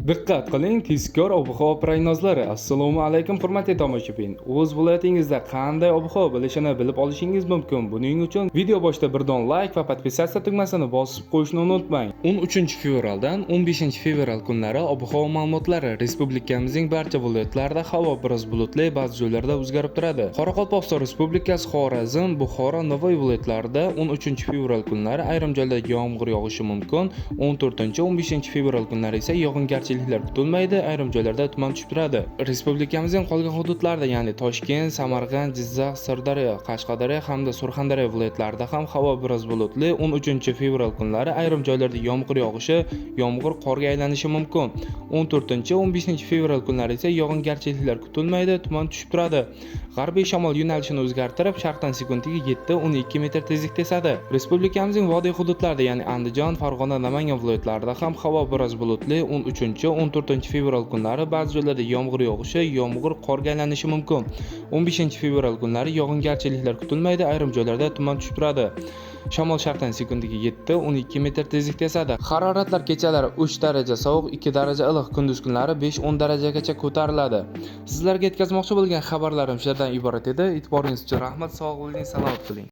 Diqqat qiling, tezkor ob-havo prognozlari. Assalomu alaykum hurmatli tomoshabin. O'z viloyatingizda qanday ob-havo bo'lishini bilib olishingiz mumkin. Buning uchun video boshida birdon like va podpisatsiya tugmasini bosib qo'yishni unutmang. 13-fevraldan 15-fevral kunlari ob-havo ma'lumotlari. Respublikamizning barcha viloyatlarida havo biroz bulutli, ba'zi joylarda o'zgarib turadi. Qoraqalpog'iston Respublikasi, Xorazm, Buxoro, Navoiy viloyatlarida 13-fevral kunlari ayrim joylarda yomg'ir yog'ishi mumkin. 14-15-fevral kunlari esa yog'ingarchiliklar kutilmaydi, ayrim joylarda tuman tushib turadi. Respublikamizning qolgan hududlarida, ya'ni Toshkent, Samarqand, Jizzax, Sirdaryo, Qashqadaryo hamda Surxondaryo viloyatlarida ham havo biroz bulutli. 13-fevral kunlari ayrim joylarda yomg'ir yog'ishi, yomg'ir qorga aylanishi mumkin. 14-15-fevral kunlari esa yog'ingarchiliklar kutilmaydi, tuman tushib turadi. G'arbiy shamol yo'nalishini o'zgartirib, sharqdan sekundiga 7-12 metr tezlikda esadi. Respublikamizning vodiy hududlarida, ya'ni Andijon, Farg'ona, Namangan viloyatlarida ham havo biroz bulutli. 13-14-fevral kunlari ba'zi joylarda yomg'ir yog'ishi, yomg'ir qorga aylanishi mumkin. 15-fevral kunlari yog'ingarchiliklar kutilmaydi, ayrim joylarda tuman tushib turadi. Shamol sharqdan sekundiga 7-12 metr tezlikda esadi. Haroratlar kechalari 3 daraja sovuq, 2 daraja iliq, kunduz kunlari 5-10 darajagacha ko'tariladi. Sizlarga yetkazmoqchi bo'lgan xabarlarim shulardan iborat edi. E'tiboringiz uchun rahmat, sog' bo'ling, salomat bo'ling.